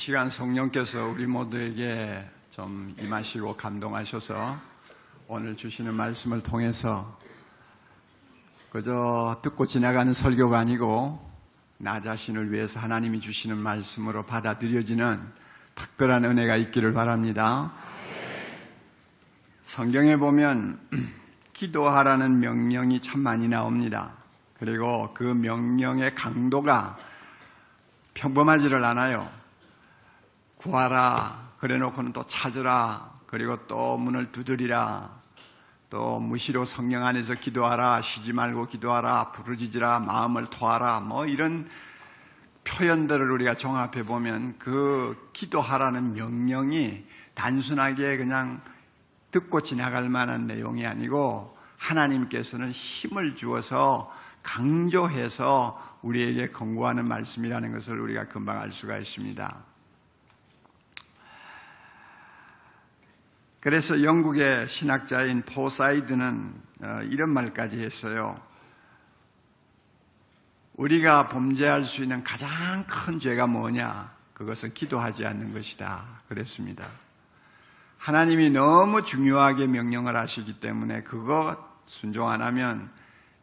시간 성령께서 우리 모두에게 좀 임하시고 감동하셔서 오늘 주시는 말씀을 통해서 그저 듣고 지나가는 설교가 아니고 나 자신을 위해서 하나님이 주시는 말씀으로 받아들여지는 특별한 은혜가 있기를 바랍니다. 성경에 보면 기도하라는 명령이 참 많이 나옵니다. 그리고 그 명령의 강도가 평범하지를 않아요. 구하라, 그래 놓고는 또 찾으라, 그리고 또 문을 두드리라, 또 무시로 성령 안에서 기도하라, 쉬지 말고 기도하라, 부르짖으라, 마음을 토하라, 이런 표현들을 우리가 종합해 보면 그 기도하라는 명령이 단순하게 그냥 듣고 지나갈 만한 내용이 아니고 하나님께서는 힘을 주어서 강조해서 우리에게 권고하는 말씀이라는 것을 우리가 금방 알 수가 있습니다. 그래서 영국의 신학자인 포사이드는 이런 말까지 했어요. 우리가 범죄할 수 있는 가장 큰 죄가 뭐냐? 그것은 기도하지 않는 것이다. 그랬습니다. 하나님이 너무 중요하게 명령을 하시기 때문에 그거 순종 안 하면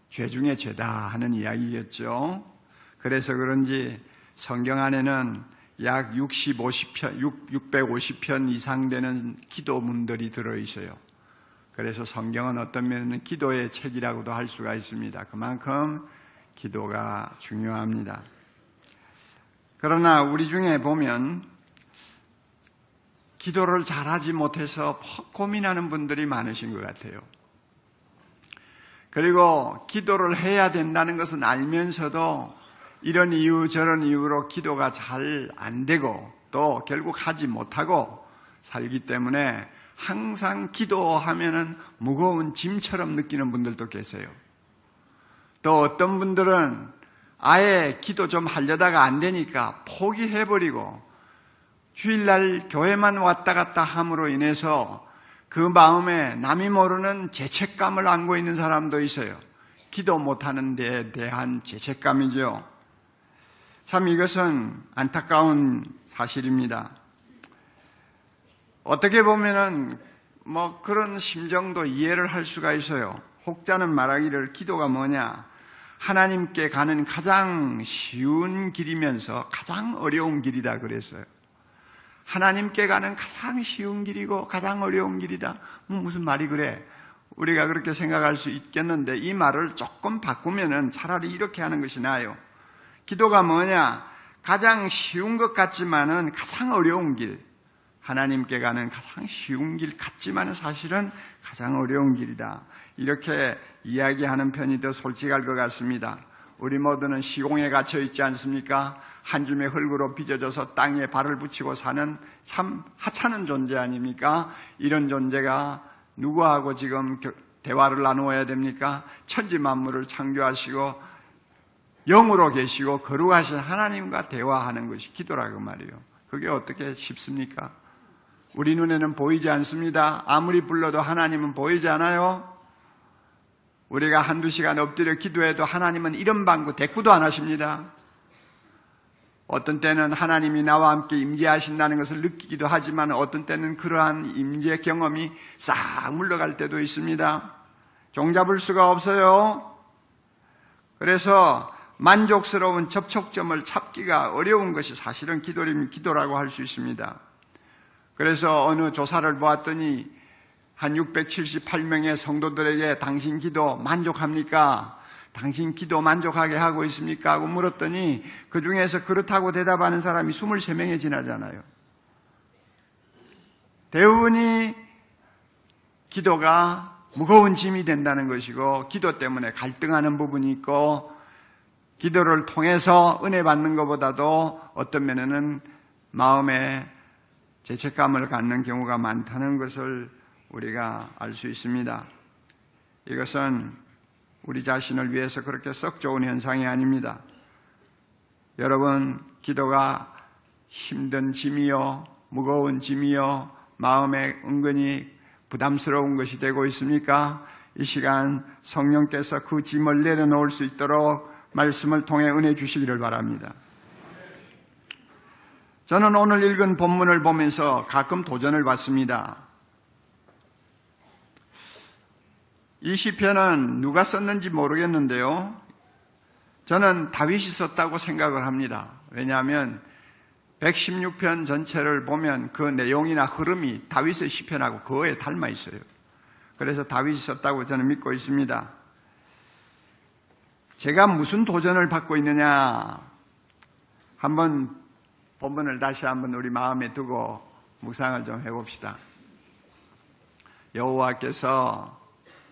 죄 중에 죄다 하는 이야기겠죠. 그래서 그런지 성경 안에는 약 650편 이상 되는 기도문들이 들어있어요. 그래서 성경은 어떤 면에는 기도의 책이라고도 할 수가 있습니다. 그만큼 기도가 중요합니다. 그러나 우리 중에 보면 기도를 잘하지 못해서 고민하는 분들이 많으신 것 같아요. 그리고 기도를 해야 된다는 것은 알면서도 이런 이유 저런 이유로 기도가 잘 안 되고 또 결국 하지 못하고 살기 때문에 항상 기도하면은 무거운 짐처럼 느끼는 분들도 계세요. 또 어떤 분들은 아예 기도 좀 하려다가 안 되니까 포기해버리고 주일날 교회만 왔다 갔다 함으로 인해서 그 마음에 남이 모르는 죄책감을 안고 있는 사람도 있어요. 기도 못하는 데에 대한 죄책감이죠. 참 이것은 안타까운 사실입니다. 어떻게 보면은 그런 심정도 이해를 할 수가 있어요. 혹자는 말하기를 기도가 뭐냐? 하나님께 가는 가장 쉬운 길이면서 가장 어려운 길이다 그랬어요. 하나님께 가는 가장 쉬운 길이고 가장 어려운 길이다. 무슨 말이 그래? 우리가 그렇게 생각할 수 있겠는데 이 말을 조금 바꾸면은 차라리 이렇게 하는 것이 나아요. 기도가 뭐냐? 가장 쉬운 것 같지만은 가장 어려운 길. 하나님께 가는 가장 쉬운 길 같지만은 사실은 가장 어려운 길이다. 이렇게 이야기하는 편이 더 솔직할 것 같습니다. 우리 모두는 시공에 갇혀 있지 않습니까? 한 줌의 흙으로 빚어져서 땅에 발을 붙이고 사는 참 하찮은 존재 아닙니까? 이런 존재가 누구하고 지금 대화를 나누어야 됩니까? 천지 만물을 창조하시고 영으로 계시고 거룩하신 하나님과 대화하는 것이 기도라고 말이에요. 그게 어떻게 쉽습니까? 우리 눈에는 보이지 않습니다. 아무리 불러도 하나님은 보이지 않아요. 우리가 한두 시간 엎드려 기도해도 하나님은 이런 방구 대꾸도 안 하십니다. 어떤 때는 하나님이 나와 함께 임재하신다는 것을 느끼기도 하지만 어떤 때는 그러한 임재 경험이 싹 물러갈 때도 있습니다. 종잡을 수가 없어요. 그래서 만족스러운 접촉점을 찾기가 어려운 것이 사실은 기도라고 할 수 있습니다. 그래서 어느 조사를 보았더니 한 678명의 성도들에게 당신 기도 만족합니까? 당신 기도 만족하게 하고 있습니까? 하고 물었더니 그 중에서 그렇다고 대답하는 사람이 23명에 지나잖아요. 대부분이 기도가 무거운 짐이 된다는 것이고 기도 때문에 갈등하는 부분이 있고 기도를 통해서 은혜 받는 것보다도 어떤 면에는 마음에 죄책감을 갖는 경우가 많다는 것을 우리가 알 수 있습니다. 이것은 우리 자신을 위해서 그렇게 썩 좋은 현상이 아닙니다. 여러분, 기도가 힘든 짐이요, 무거운 짐이요, 마음에 은근히 부담스러운 것이 되고 있습니까? 이 시간 성령께서 그 짐을 내려놓을 수 있도록 말씀을 통해 은혜 주시기를 바랍니다. 저는 오늘 읽은 본문을 보면서 가끔 도전을 받습니다. 이 시편은 누가 썼는지 모르겠는데요, 저는 다윗이 썼다고 생각을 합니다. 왜냐하면 116편 전체를 보면 그 내용이나 흐름이 다윗의 시편하고 거의 닮아 있어요. 그래서 다윗이 썼다고 저는 믿고 있습니다. 제가 무슨 도전을 받고 있느냐, 한번 본문을 다시 한번 우리 마음에 두고 묵상을 좀 해봅시다. 여호와께서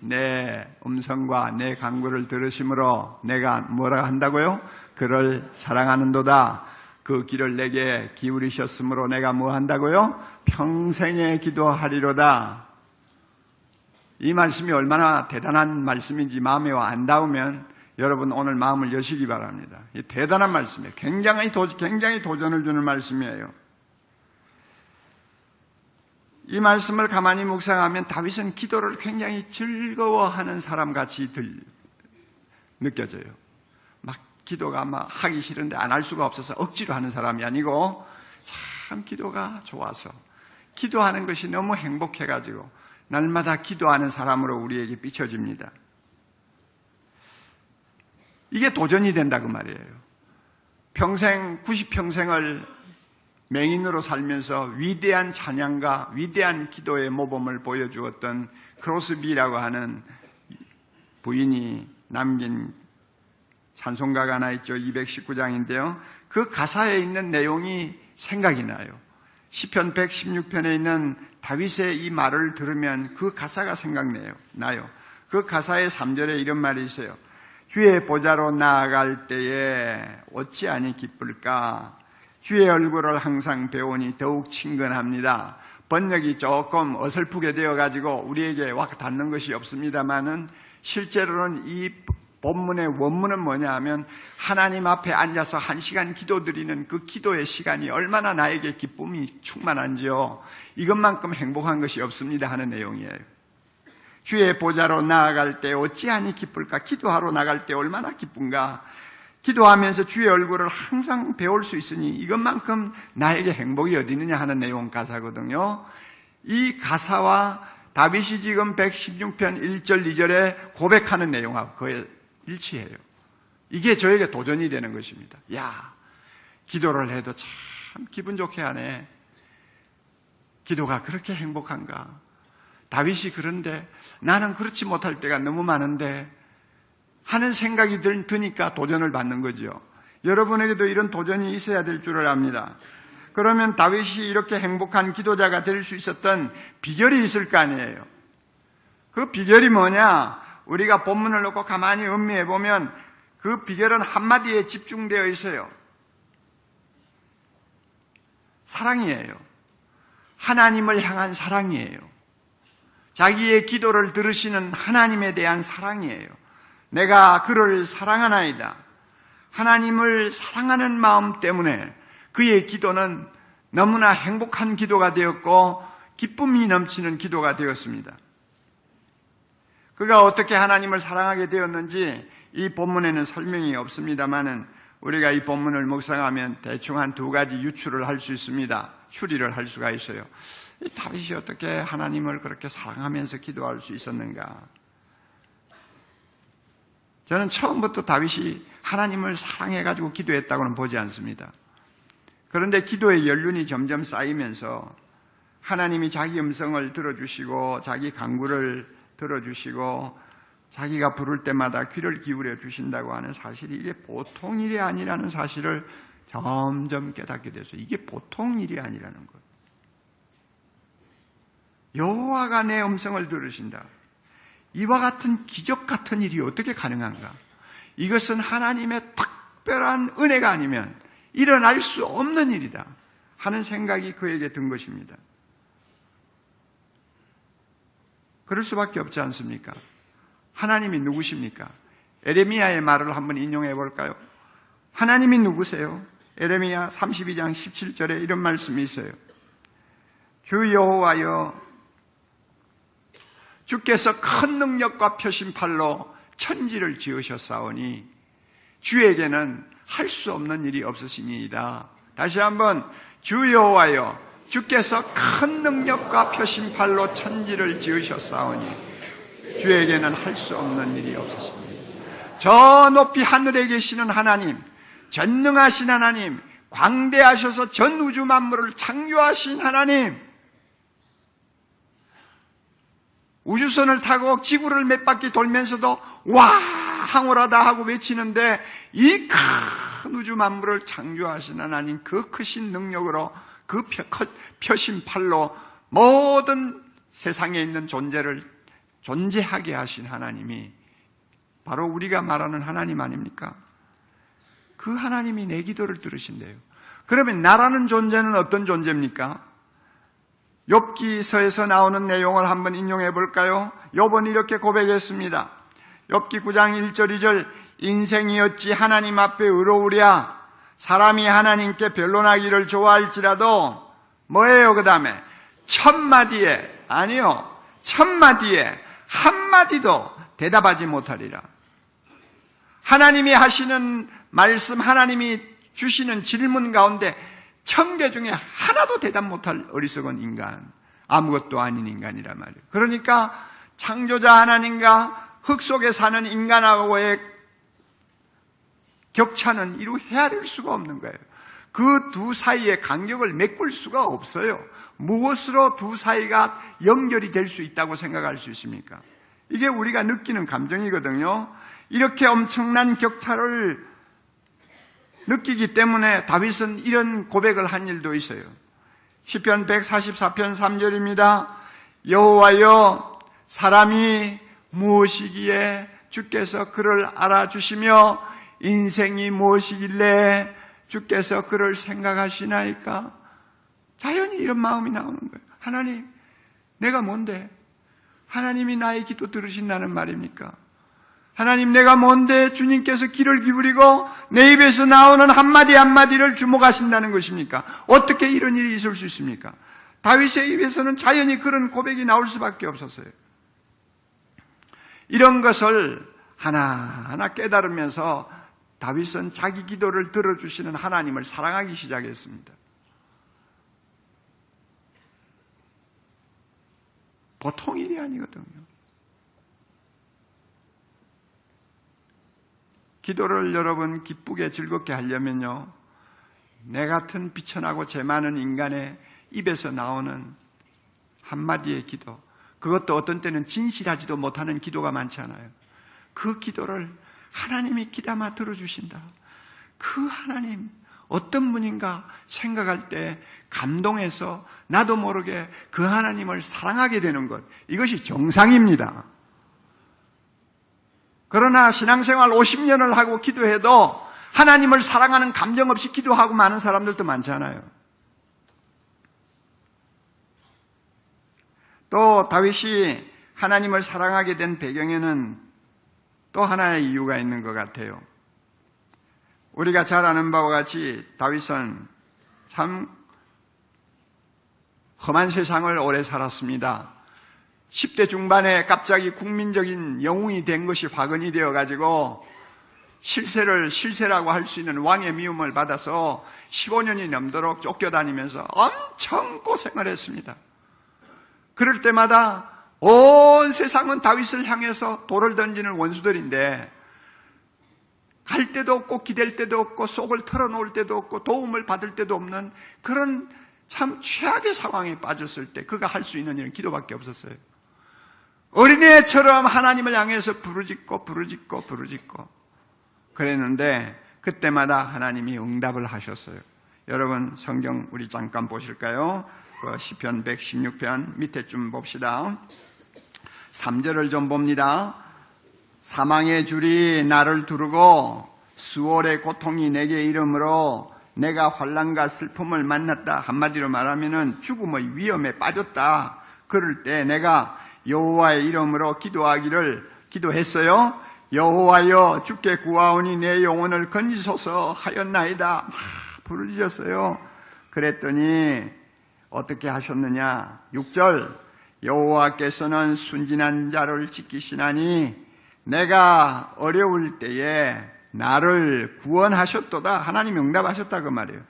내 음성과 내 간구를 들으심으로 내가 뭐라 한다고요? 그를 사랑하는도다. 그 길을 내게 기울이셨으므로 내가 뭐 한다고요? 평생에 기도하리로다. 이 말씀이 얼마나 대단한 말씀인지 마음에 안 닿으면 여러분 오늘 마음을 여시기 바랍니다. 이 대단한 말씀이에요. 굉장히 도전을 주는 말씀이에요. 이 말씀을 가만히 묵상하면 다윗은 기도를 굉장히 즐거워하는 사람같이 느껴져요. 막 기도가 막 하기 싫은데 안 할 수가 없어서 억지로 하는 사람이 아니고 참 기도가 좋아서 기도하는 것이 너무 행복해가지고 날마다 기도하는 사람으로 우리에게 비춰집니다. 이게 도전이 된다 그 말이에요. 평생 90평생을 맹인으로 살면서 위대한 찬양과 위대한 기도의 모범을 보여주었던 크로스비라고 하는 부인이 남긴 찬송가가 하나 있죠. 219장인데요. 그 가사에 있는 내용이 생각이 나요. 시편 116편에 있는 다윗의 이 말을 들으면 그 가사가 생각나요. 그 가사의 3절에 이런 말이 있어요. 주의 보좌로 나아갈 때에 어찌하니 기쁠까? 주의 얼굴을 항상 배우니 더욱 친근합니다. 번역이 조금 어설프게 되어가지고 우리에게 와 닿는 것이 없습니다만은 실제로는 이 본문의 원문은 뭐냐 하면 하나님 앞에 앉아서 1시간 기도드리는 그 기도의 시간이 얼마나 나에게 기쁨이 충만한지요. 이것만큼 행복한 것이 없습니다 하는 내용이에요. 주의 보좌로 나아갈 때 어찌하니 기쁠까? 기도하러 나갈 때 얼마나 기쁜가? 기도하면서 주의 얼굴을 항상 배울 수 있으니 이것만큼 나에게 행복이 어디 있느냐 하는 내용 가사거든요. 이 가사와 다윗이 지금 116편 1절 2절에 고백하는 내용하고 거의 일치해요. 이게 저에게 도전이 되는 것입니다. 야, 기도를 해도 참 기분 좋게 하네. 기도가 그렇게 행복한가? 다윗이 그런데 나는 그렇지 못할 때가 너무 많은데 하는 생각이 드니까 도전을 받는 거죠. 여러분에게도 이런 도전이 있어야 될 줄을 압니다. 그러면 다윗이 이렇게 행복한 기도자가 될 수 있었던 비결이 있을 거 아니에요. 그 비결이 뭐냐? 우리가 본문을 놓고 가만히 음미해 보면 그 비결은 한마디에 집중되어 있어요. 사랑이에요. 하나님을 향한 사랑이에요. 자기의 기도를 들으시는 하나님에 대한 사랑이에요. 내가 그를 사랑하나이다. 하나님을 사랑하는 마음 때문에 그의 기도는 너무나 행복한 기도가 되었고 기쁨이 넘치는 기도가 되었습니다. 그가 어떻게 하나님을 사랑하게 되었는지 이 본문에는 설명이 없습니다만은 우리가 이 본문을 묵상하면 대충 한 2가지 유추를 할 수 있습니다. 추리를 할 수가 있어요. 이 다윗이 어떻게 하나님을 그렇게 사랑하면서 기도할 수 있었는가? 저는 처음부터 다윗이 하나님을 사랑해가지고 기도했다고는 보지 않습니다. 그런데 기도의 연륜이 점점 쌓이면서 하나님이 자기 음성을 들어주시고 자기 간구를 들어주시고 자기가 부를 때마다 귀를 기울여 주신다고 하는 사실이 이게 보통 일이 아니라는 사실을 점점 깨닫게 돼서 이게 보통 일이 아니라는 거예요. 여호와가 내 음성을 들으신다. 이와 같은 기적 같은 일이 어떻게 가능한가? 이것은 하나님의 특별한 은혜가 아니면 일어날 수 없는 일이다 하는 생각이 그에게 든 것입니다. 그럴 수밖에 없지 않습니까? 하나님이 누구십니까? 에레미야의 말을 한번 인용해 볼까요? 하나님이 누구세요? 에레미야 32장 17절에 이런 말씀이 있어요. 주 여호와여, 주께서 큰 능력과 표심팔로 천지를 지으셨사오니 주에게는 할 수 없는 일이 없으시니이다. 다시 한번 주 여호와여 주께서 큰 능력과 표심팔로 천지를 지으셨사오니 주에게는 할 수 없는 일이 없으시니 저 높이 하늘에 계시는 하나님, 전능하신 하나님, 광대하셔서 전 우주 만물을 창조하신 하나님, 우주선을 타고 지구를 몇 바퀴 돌면서도 와 황홀하다 하고 외치는데 이 큰 우주 만물을 창조하신 하나님, 그 크신 능력으로 그 표심팔로 모든 세상에 있는 존재를 존재하게 하신 하나님이 바로 우리가 말하는 하나님 아닙니까? 그 하나님이 내 기도를 들으신대요. 그러면 나라는 존재는 어떤 존재입니까? 욥기서에서 나오는 내용을 한번 인용해 볼까요? 욥은 이렇게 고백했습니다. 욥기 9장 1절 2절 인생이 어찌 하나님 앞에 의로우랴. 사람이 하나님께 변론하기를 좋아할지라도 뭐예요? 그 다음에 천마디에, 아니요, 천마디에 한마디도 대답하지 못하리라. 하나님이 하시는 말씀, 하나님이 주시는 질문 가운데 1000개 중에 하나도 대답 못할 어리석은 인간, 아무것도 아닌 인간이란 말이에요. 그러니까 창조자 하나님과 흙 속에 사는 인간하고의 격차는 이루 헤아릴 수가 없는 거예요. 그 두 사이의 간격을 메꿀 수가 없어요. 무엇으로 두 사이가 연결이 될 수 있다고 생각할 수 있습니까? 이게 우리가 느끼는 감정이거든요. 이렇게 엄청난 격차를 느끼기 때문에 다윗은 이런 고백을 한 일도 있어요. 시편 144편 3절입니다. 여호와여 사람이 무엇이기에 주께서 그를 알아주시며 인생이 무엇이길래 주께서 그를 생각하시나이까? 자연히 이런 마음이 나오는 거예요. 하나님, 내가 뭔데? 하나님이 나의 기도 들으신다는 말입니까? 하나님, 내가 뭔데 주님께서 귀를 기울이고 내 입에서 나오는 한마디 한마디를 주목하신다는 것입니까? 어떻게 이런 일이 있을 수 있습니까? 다윗의 입에서는 자연히 그런 고백이 나올 수밖에 없었어요. 이런 것을 하나하나 깨달으면서 다윗은 자기 기도를 들어주시는 하나님을 사랑하기 시작했습니다. 보통 일이 아니거든요. 기도를 여러분 기쁘게 즐겁게 하려면요, 내 같은 비천하고 죄 많은 인간의 입에서 나오는 한마디의 기도, 그것도 어떤 때는 진실하지도 못하는 기도가 많잖아요. 그 기도를 하나님이 귀담아 들어주신다. 그 하나님 어떤 분인가 생각할 때 감동해서 나도 모르게 그 하나님을 사랑하게 되는 것, 이것이 정상입니다. 그러나 신앙생활 50년을 하고 기도해도 하나님을 사랑하는 감정 없이 기도하고 많은 사람들도 많잖아요. 또 다윗이 하나님을 사랑하게 된 배경에는 또 하나의 이유가 있는 것 같아요. 우리가 잘 아는 바와 같이 다윗은 참 험한 세상을 오래 살았습니다. 10대 중반에 갑자기 국민적인 영웅이 된 것이 화근이 되어가지고 실세라고 할 수 있는 왕의 미움을 받아서 15년이 넘도록 쫓겨다니면서 엄청 고생을 했습니다. 그럴 때마다 온 세상은 다윗을 향해서 돌을 던지는 원수들인데 갈 데도 없고 기댈 데도 없고 속을 털어놓을 데도 없고 도움을 받을 데도 없는 그런 참 최악의 상황에 빠졌을 때 그가 할 수 있는 일은 기도밖에 없었어요. 어린애처럼 하나님을 향해서 부르짖고 그랬는데 그때마다 하나님이 응답을 하셨어요. 여러분 성경 우리 잠깐 보실까요? 시편 116편 밑에 좀 봅시다. 3절을 좀 봅니다. 사망의 줄이 나를 두르고 수월의 고통이 내게 이르므로 내가 환난과 슬픔을 만났다. 한마디로 말하면은 죽음의 위험에 빠졌다. 그럴 때 내가 여호와의 이름으로 기도했어요. 여호와여 주께 구하오니 내 영혼을 건지소서 하였나이다. 막 부르짖었어요. 그랬더니 어떻게 하셨느냐? 6절 여호와께서는 순진한 자를 지키시나니 내가 어려울 때에 나를 구원하셨도다. 하나님이 응답하셨다 그 말이에요.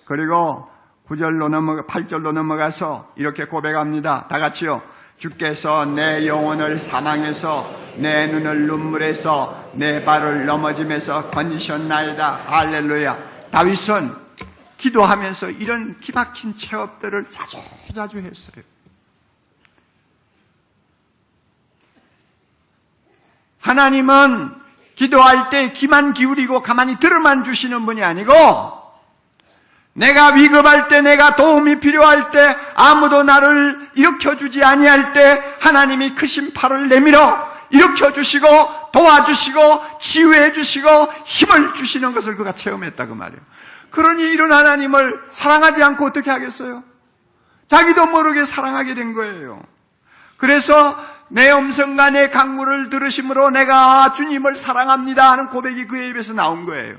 그리고 8절로 넘어가서 이렇게 고백합니다. 다 같이요. 주께서 내 영혼을 사망해서 내 눈을 눈물에서 내 발을 넘어짐에서 건지셨나이다. 할렐루야. 다윗은 기도하면서 이런 기막힌 체험들을 자주 했어요. 하나님은 기도할 때 귀만 기울이고 가만히 들어만 주시는 분이 아니고, 내가 위급할 때, 내가 도움이 필요할 때, 아무도 나를 일으켜주지 아니할 때 하나님이 크신 팔을 내밀어 일으켜주시고 도와주시고 치유해주시고 힘을 주시는 것을 그가 체험했다 그 말이에요. 그러니 이런 하나님을 사랑하지 않고 어떻게 하겠어요? 자기도 모르게 사랑하게 된 거예요. 그래서 내 음성과 내 강구를 들으심으로 내가 주님을 사랑합니다 하는 고백이 그의 입에서 나온 거예요.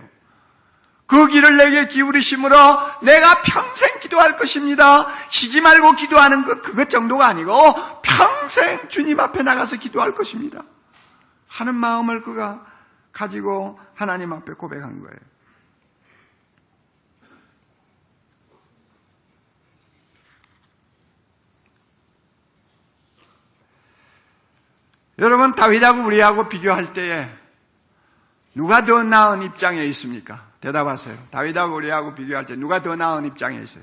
그 길을 내게 기울이심으로 내가 평생 기도할 것입니다. 쉬지 말고 기도하는 것 그것 정도가 아니고 평생 주님 앞에 나가서 기도할 것입니다 하는 마음을 그가 가지고 하나님 앞에 고백한 거예요. 여러분, 다윗하고 우리하고 비교할 때에 누가 더 나은 입장에 있습니까? 대답하세요. 다윗하고 우리하고 비교할 때 누가 더 나은 입장에 있어요?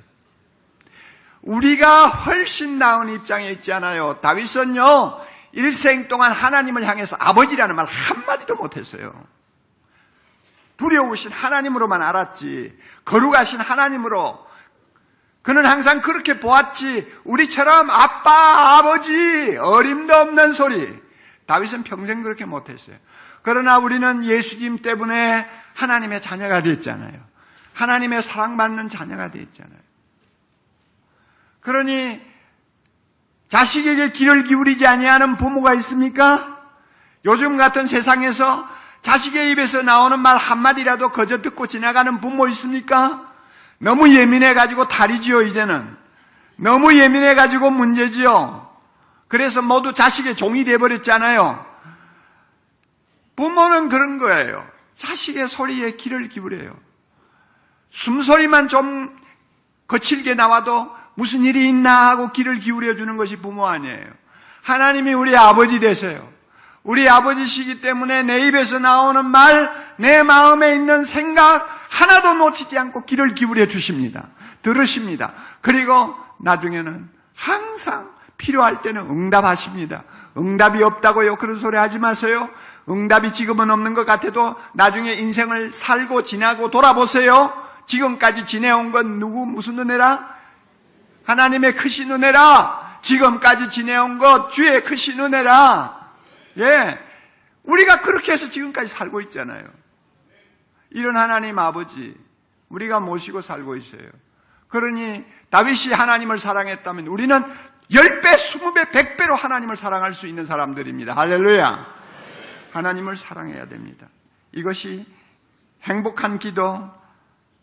우리가 훨씬 나은 입장에 있지 않아요. 다윗은요, 일생 동안 하나님을 향해서 아버지라는 말 한마디도 못했어요. 두려우신 하나님으로만 알았지, 거룩하신 하나님으로 그는 항상 그렇게 보았지, 우리처럼 아빠, 아버지, 어림도 없는 소리. 다윗은 평생 그렇게 못했어요. 그러나 우리는 예수님 때문에 하나님의 자녀가 됐잖아요. 하나님의 사랑받는 자녀가 됐잖아요. 그러니 자식에게 귀를 기울이지 아니하는 부모가 있습니까? 요즘 같은 세상에서 자식의 입에서 나오는 말 한마디라도 거저 듣고 지나가는 부모 있습니까? 너무 예민해가지고 탈이지요. 이제는 너무 예민해가지고 문제지요. 그래서 모두 자식의 종이 돼버렸잖아요. 부모는 그런 거예요. 자식의 소리에 귀를 기울여요. 숨소리만 좀 거칠게 나와도 무슨 일이 있나 하고 귀를 기울여 주는 것이 부모 아니에요. 하나님이 우리 아버지 되세요. 우리 아버지시기 때문에 내 입에서 나오는 말, 내 마음에 있는 생각 하나도 놓치지 않고 귀를 기울여 주십니다. 들으십니다. 그리고 나중에는 항상 필요할 때는 응답하십니다. 응답이 없다고요? 그런 소리 하지 마세요. 응답이 지금은 없는 것 같아도 나중에 인생을 살고 지나고 돌아보세요. 지금까지 지내온 건 무슨 은혜라? 하나님의 크신 은혜라. 지금까지 지내온 것 주의 크신 은혜라. 예, 우리가 그렇게 해서 지금까지 살고 있잖아요. 이런 하나님 아버지 우리가 모시고 살고 있어요. 그러니 다윗이 하나님을 사랑했다면 우리는 10배, 20배, 100배로 하나님을 사랑할 수 있는 사람들입니다. 할렐루야. 하나님을 사랑해야 됩니다. 이것이 행복한 기도,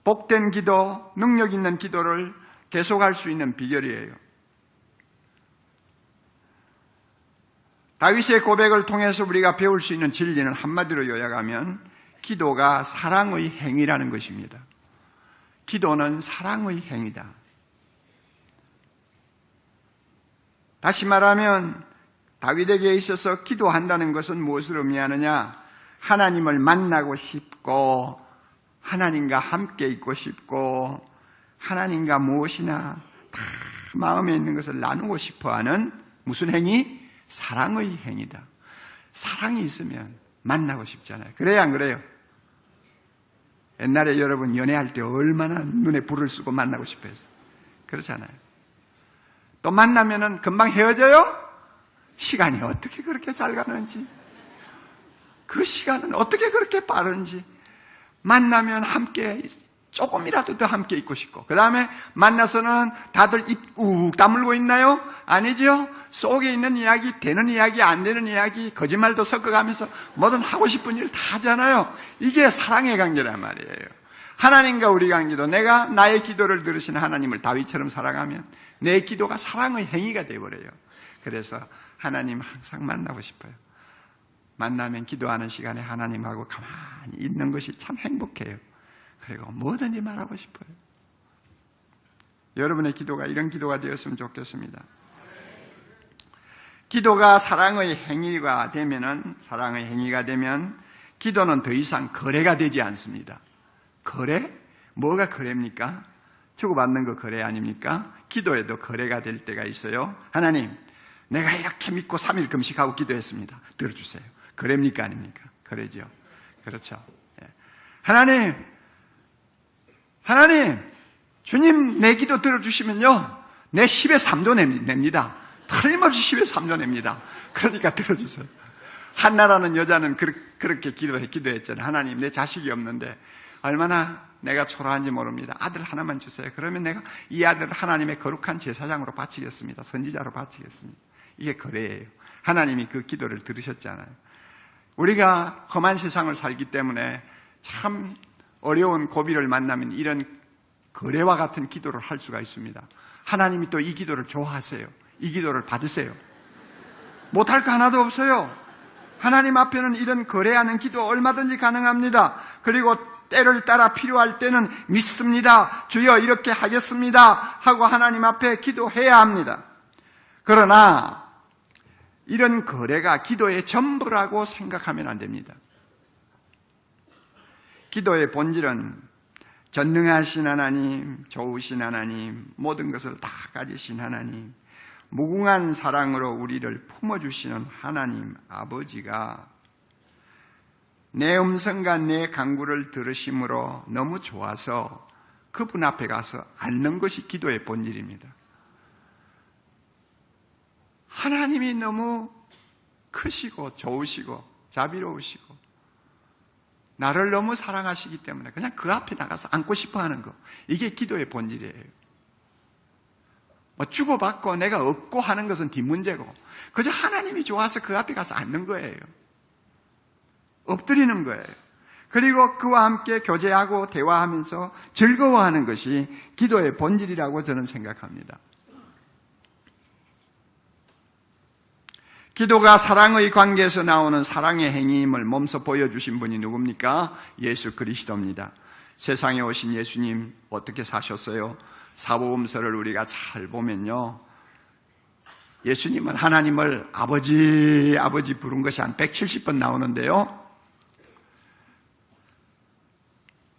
복된 기도, 능력 있는 기도를 계속할 수 있는 비결이에요. 다윗의 고백을 통해서 우리가 배울 수 있는 진리는 한마디로 요약하면 기도가 사랑의 행위라는 것입니다. 기도는 사랑의 행위다. 다시 말하면 다윗에게 있어서 기도한다는 것은 무엇을 의미하느냐? 하나님을 만나고 싶고 하나님과 함께 있고 싶고 하나님과 무엇이나 다 마음에 있는 것을 나누고 싶어하는 무슨 행위? 사랑의 행위다. 사랑이 있으면 만나고 싶잖아요. 그래요, 안 그래요? 옛날에 여러분 연애할 때 얼마나 눈에 불을 쓰고 만나고 싶어 했어요. 그렇잖아요. 또 만나면은 금방 헤어져요? 시간이 어떻게 그렇게 잘 가는지, 그 시간은 어떻게 그렇게 빠른지, 만나면 함께 조금이라도 더 함께 있고 싶고, 그 다음에 만나서는 다들 입 꾹 다물고 있나요? 아니죠? 속에 있는 이야기, 되는 이야기, 안 되는 이야기, 거짓말도 섞어가면서 뭐든 하고 싶은 일 다 하잖아요. 이게 사랑의 관계란 말이에요. 하나님과 우리 관계도 내가 나의 기도를 들으시는 하나님을 다윗처럼 사랑하면 내 기도가 사랑의 행위가 되어버려요. 그래서 하나님 항상 만나고 싶어요. 만나면 기도하는 시간에 하나님하고 가만히 있는 것이 참 행복해요. 그리고 뭐든지 말하고 싶어요. 여러분의 기도가 이런 기도가 되었으면 좋겠습니다. 기도가 사랑의 행위가 되면 기도는 더 이상 거래가 되지 않습니다. 거래? 뭐가 거래입니까? 주고받는 거 거래 아닙니까? 기도에도 거래가 될 때가 있어요. 하나님, 내가 이렇게 믿고 3일 금식하고 기도했습니다. 들어주세요. 거래입니까 아닙니까? 거래죠. 그렇죠. 하나님, 주님 내 기도 들어주시면요, 내 10의 3조 냅니다. 틀림없이 10의 3조 냅니다. 그러니까 들어주세요. 한나라는 여자는 그렇게 기도했잖아요. 하나님, 내 자식이 없는데 얼마나 내가 초라한지 모릅니다. 아들 하나만 주세요. 그러면 내가 이 아들을 하나님의 거룩한 제사장으로 바치겠습니다. 선지자로 바치겠습니다. 이게 거래예요. 하나님이 그 기도를 들으셨잖아요. 우리가 험한 세상을 살기 때문에 참 어려운 고비를 만나면 이런 거래와 같은 기도를 할 수가 있습니다. 하나님이 또 이 기도를 좋아하세요. 이 기도를 받으세요. 못할 거 하나도 없어요. 하나님 앞에는 이런 거래하는 기도 얼마든지 가능합니다. 그리고 때를 따라 필요할 때는 믿습니다. 주여 이렇게 하겠습니다 하고 하나님 앞에 기도해야 합니다. 그러나 이런 거래가 기도의 전부라고 생각하면 안 됩니다. 기도의 본질은 전능하신 하나님, 좋으신 하나님, 모든 것을 다 가지신 하나님, 무궁한 사랑으로 우리를 품어주시는 하나님 아버지가 내 음성과 내 간구를 들으심으로 너무 좋아서 그분 앞에 가서 앉는 것이 기도의 본질입니다. 하나님이 너무 크시고 좋으시고 자비로우시고 나를 너무 사랑하시기 때문에 그냥 그 앞에 나가서 앉고 싶어 하는 거, 이게 기도의 본질이에요. 주고받고 내가 얻고 하는 것은 뒷문제고 그저 하나님이 좋아서 그 앞에 가서 앉는 거예요. 엎드리는 거예요. 그리고 그와 함께 교제하고 대화하면서 즐거워하는 것이 기도의 본질이라고 저는 생각합니다. 기도가 사랑의 관계에서 나오는 사랑의 행위임을 몸소 보여주신 분이 누굽니까? 예수 그리스도입니다. 세상에 오신 예수님 어떻게 사셨어요? 사복음서를 우리가 잘 보면요, 예수님은 하나님을 아버지 부른 것이 한 170번 나오는데요,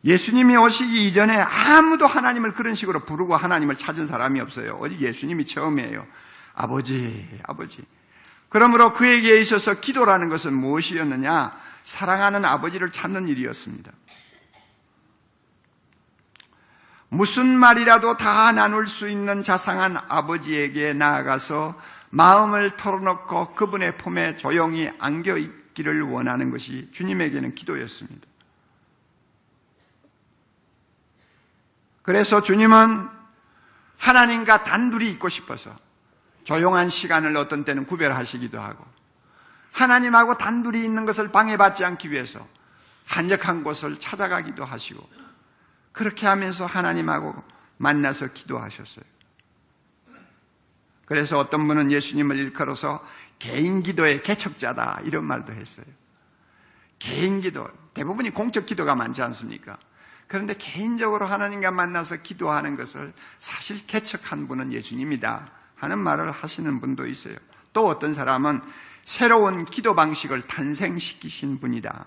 예수님이 오시기 이전에 아무도 하나님을 그런 식으로 부르고 하나님을 찾은 사람이 없어요. 오직 예수님이 처음이에요. 아버지. 그러므로 그에게 있어서 기도라는 것은 무엇이었느냐? 사랑하는 아버지를 찾는 일이었습니다. 무슨 말이라도 다 나눌 수 있는 자상한 아버지에게 나아가서 마음을 털어놓고 그분의 품에 조용히 안겨 있기를 원하는 것이 주님에게는 기도였습니다. 그래서 주님은 하나님과 단둘이 있고 싶어서 조용한 시간을 어떤 때는 구별하시기도 하고, 하나님하고 단둘이 있는 것을 방해받지 않기 위해서 한적한 곳을 찾아가기도 하시고, 그렇게 하면서 하나님하고 만나서 기도하셨어요. 그래서 어떤 분은 예수님을 일컬어서 개인 기도의 개척자다 이런 말도 했어요. 개인 기도, 대부분이 공적 기도가 많지 않습니까? 그런데 개인적으로 하나님과 만나서 기도하는 것을 사실 개척한 분은 예수님이다 하는 말을 하시는 분도 있어요. 또 어떤 사람은 새로운 기도 방식을 탄생시키신 분이다.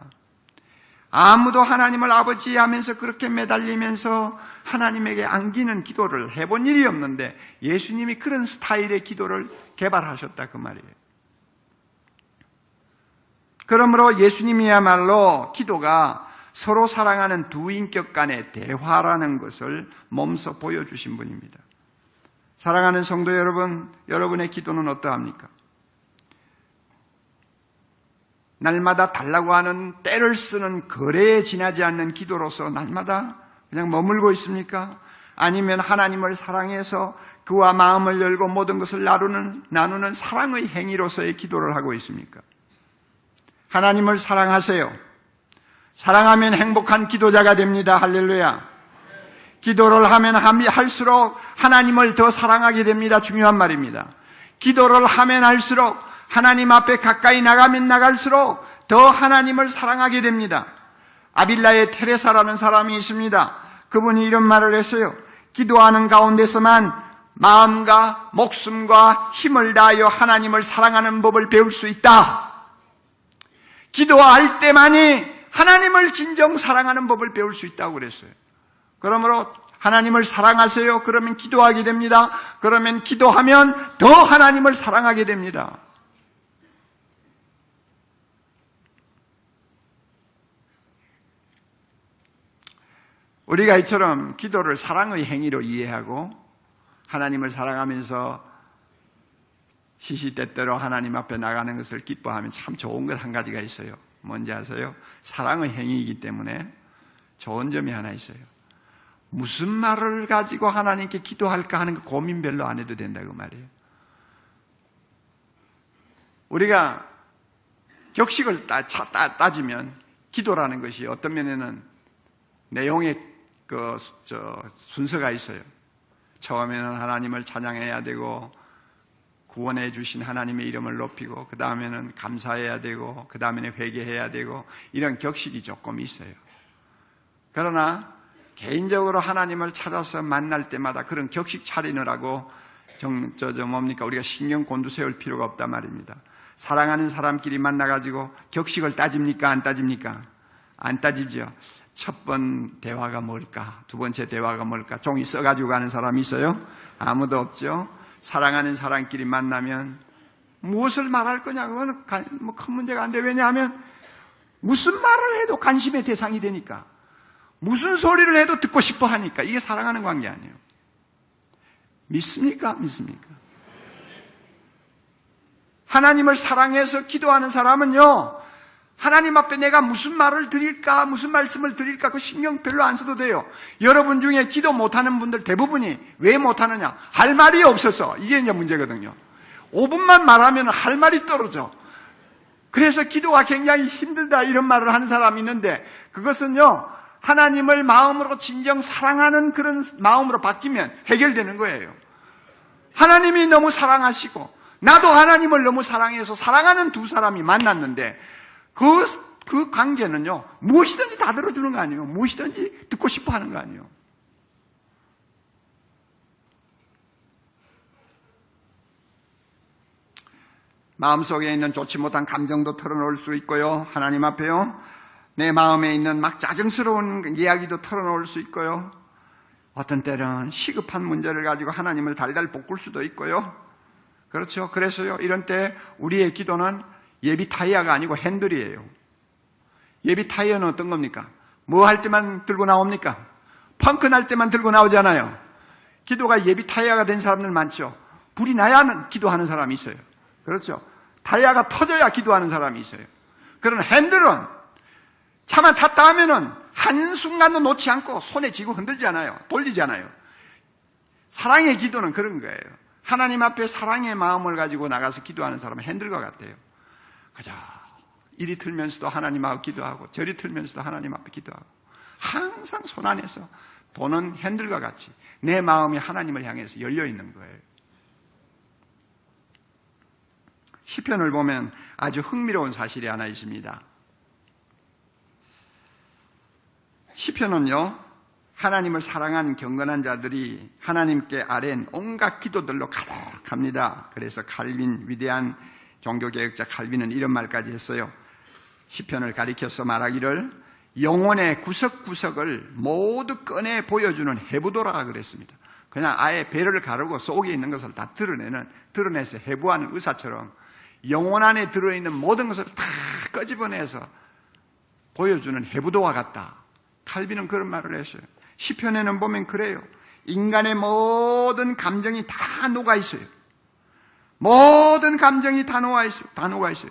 아무도 하나님을 아버지 하면서 그렇게 매달리면서 하나님에게 안기는 기도를 해본 일이 없는데 예수님이 그런 스타일의 기도를 개발하셨다 그 말이에요. 그러므로 예수님이야말로 기도가 서로 사랑하는 두 인격 간의 대화라는 것을 몸소 보여주신 분입니다. 사랑하는 성도 여러분, 여러분의 기도는 어떠합니까? 날마다 달라고 하는 때를 쓰는 거래에 지나지 않는 기도로서 날마다 그냥 머물고 있습니까? 아니면 하나님을 사랑해서 그와 마음을 열고 모든 것을 나누는 사랑의 행위로서의 기도를 하고 있습니까? 하나님을 사랑하세요. 사랑하면 행복한 기도자가 됩니다. 할렐루야. 기도를 하면 할수록 하나님을 더 사랑하게 됩니다. 중요한 말입니다. 기도를 하면 할수록 하나님 앞에 가까이 나가면 나갈수록 더 하나님을 사랑하게 됩니다. 아빌라의 테레사라는 사람이 있습니다. 그분이 이런 말을 했어요. 기도하는 가운데서만 마음과 목숨과 힘을 다하여 하나님을 사랑하는 법을 배울 수 있다. 기도할 때만이 하나님을 진정 사랑하는 법을 배울 수 있다고 그랬어요. 그러므로 하나님을 사랑하세요. 그러면 기도하게 됩니다. 그러면 기도하면 더 하나님을 사랑하게 됩니다. 우리가 이처럼 기도를 사랑의 행위로 이해하고 하나님을 사랑하면서 시시때때로 하나님 앞에 나가는 것을 기뻐하면 참 좋은 것 한 가지가 있어요. 뭔지 아세요? 사랑의 행위이기 때문에 좋은 점이 하나 있어요. 무슨 말을 가지고 하나님께 기도할까 하는 그 고민 별로 안 해도 된다고 말이에요. 우리가 격식을 따지면 기도라는 것이 어떤 면에는 내용의 순서가 있어요. 처음에는 하나님을 찬양해야 되고 구원해 주신 하나님의 이름을 높이고 그 다음에는 감사해야 되고 그 다음에는 회개해야 되고 이런 격식이 조금 있어요. 그러나 개인적으로 하나님을 찾아서 만날 때마다 그런 격식 차리느라고 우리가 신경 곤두세울 필요가 없단 말입니다. 사랑하는 사람끼리 만나가지고 격식을 따집니까? 안 따집니까? 안 따지죠. 첫 번 대화가 뭘까? 두 번째 대화가 뭘까? 종이 써가지고 가는 사람이 있어요? 아무도 없죠. 사랑하는 사람끼리 만나면 무엇을 말할 거냐? 그거는 큰 문제가 안 돼. 왜냐하면 무슨 말을 해도 관심의 대상이 되니까, 무슨 소리를 해도 듣고 싶어 하니까. 이게 사랑하는 관계 아니에요. 믿습니까? 믿습니까? 하나님을 사랑해서 기도하는 사람은요, 하나님 앞에 내가 무슨 말을 드릴까, 무슨 말씀을 드릴까, 그 신경 별로 안 써도 돼요. 여러분 중에 기도 못하는 분들 대부분이 왜 못하느냐? 할 말이 없어서. 이게 이제 문제거든요. 5분만 말하면 할 말이 떨어져. 그래서 기도가 굉장히 힘들다 이런 말을 하는 사람이 있는데, 그것은요, 하나님을 마음으로 진정 사랑하는 그런 마음으로 바뀌면 해결되는 거예요. 하나님이 너무 사랑하시고 나도 하나님을 너무 사랑해서 사랑하는 두 사람이 만났는데 그 관계는요, 무엇이든지 다 들어주는 거 아니에요. 무엇이든지 듣고 싶어 하는 거 아니에요. 마음속에 있는 좋지 못한 감정도 털어놓을 수 있고요. 하나님 앞에요. 내 마음에 있는 막 짜증스러운 이야기도 털어놓을 수 있고요. 어떤 때는 시급한 문제를 가지고 하나님을 달달 볶을 수도 있고요. 그렇죠. 그래서요, 이런 때 우리의 기도는 예비 타이어가 아니고 핸들이에요. 예비 타이어는 어떤 겁니까? 뭐 할 때만 들고 나옵니까? 펑크 날 때만 들고 나오잖아요. 기도가 예비 타이어가 된 사람들 많죠. 불이 나야 기도하는 사람이 있어요. 그렇죠. 타이어가 터져야 기도하는 사람이 있어요. 그런 핸들은 차만 탔다 하면은 한순간도 놓지 않고 손에 쥐고 흔들지 않아요. 돌리지 않아요. 사랑의 기도는 그런 거예요. 하나님 앞에 사랑의 마음을 가지고 나가서 기도하는 사람은 핸들과 같아요. 그저 이리 틀면서도 하나님 앞에 기도하고 저리 틀면서도 하나님 앞에 기도하고 항상 손 안에서 도는 핸들과 같이 내 마음이 하나님을 향해서 열려 있는 거예요. 시편을 보면 아주 흥미로운 사실이 하나 있습니다. 시편은요, 하나님을 사랑한 경건한 자들이 하나님께 아뢰는 온갖 기도들로 가득합니다. 그래서 위대한 종교개혁자 칼빈은 이런 말까지 했어요. 시편을 가리켜서 말하기를 영혼의 구석구석을 모두 꺼내 보여주는 해부도라 그랬습니다. 그냥 아예 배를 가르고 속에 있는 것을 다 드러내서 해부하는 의사처럼 영혼 안에 들어있는 모든 것을 다 끄집어내서 보여주는 해부도와 같다. 칼빈은 그런 말을 했어요. 시편에는 보면 그래요. 인간의 모든 감정이 다 녹아 있어요. 모든 감정이 다 녹아 있어요.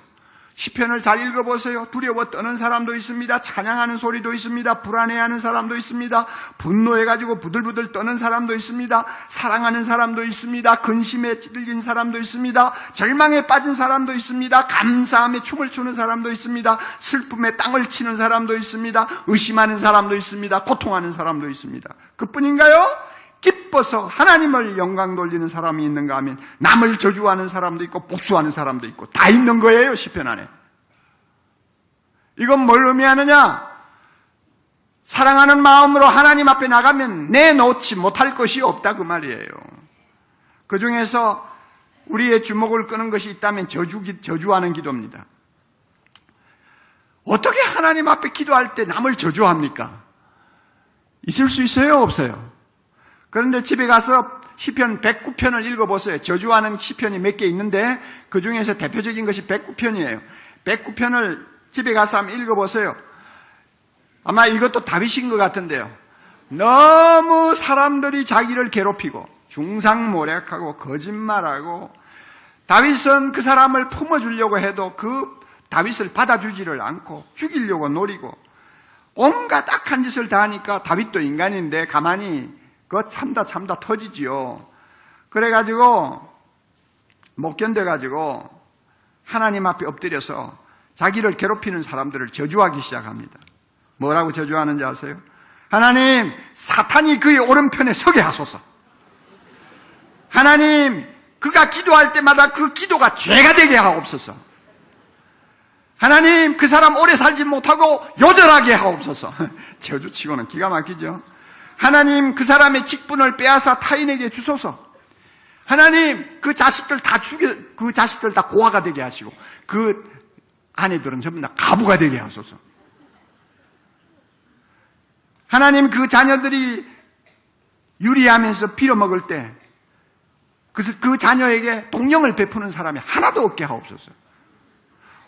시편을 잘 읽어보세요. 두려워 떠는 사람도 있습니다. 찬양하는 소리도 있습니다. 불안해하는 사람도 있습니다. 분노해가지고 부들부들 떠는 사람도 있습니다. 사랑하는 사람도 있습니다. 근심에 찔린 사람도 있습니다. 절망에 빠진 사람도 있습니다. 감사함에 춤을 추는 사람도 있습니다. 슬픔에 땅을 치는 사람도 있습니다. 의심하는 사람도 있습니다. 고통하는 사람도 있습니다. 그뿐인가요? 기뻐서 하나님을 영광 돌리는 사람이 있는가 하면 남을 저주하는 사람도 있고 복수하는 사람도 있고 다 있는 거예요. 시편 안에. 이건 뭘 의미하느냐? 사랑하는 마음으로 하나님 앞에 나가면 내놓지 못할 것이 없다 그 말이에요. 그 중에서 우리의 주목을 끄는 것이 있다면 저주하는 기도입니다. 어떻게 하나님 앞에 기도할 때 남을 저주합니까? 있을 수 있어요? 없어요? 그런데 집에 가서 시편 109편을 읽어보세요. 저주하는 시편이 몇 개 있는데 그 중에서 대표적인 것이 109편이에요. 109편을 집에 가서 한번 읽어보세요. 아마 이것도 다윗인 것 같은데요. 너무 사람들이 자기를 괴롭히고 중상모략하고 거짓말하고 다윗은 그 사람을 품어주려고 해도 그 다윗을 받아주지를 않고 죽이려고 노리고 온갖 악한 짓을 다 하니까 다윗도 인간인데 가만히 그거 참다 터지지요. 그래가지고 못 견뎌가지고 하나님 앞에 엎드려서 자기를 괴롭히는 사람들을 저주하기 시작합니다. 뭐라고 저주하는지 아세요? 하나님, 사탄이 그의 오른편에 서게 하소서. 하나님, 그가 기도할 때마다 그 기도가 죄가 되게 하옵소서. 하나님, 그 사람 오래 살지 못하고 요절하게 하옵소서. 저주치고는 기가 막히죠. 하나님, 그 사람의 직분을 빼앗아 타인에게 주소서. 하나님, 그 자식들 다 고아가 되게 하시고 그 아내들은 전부 다 가부가 되게 하소서. 하나님, 그 자녀들이 유리하면서 빌어먹을 때 그 자녀에게 동령을 베푸는 사람이 하나도 없게 하옵소서.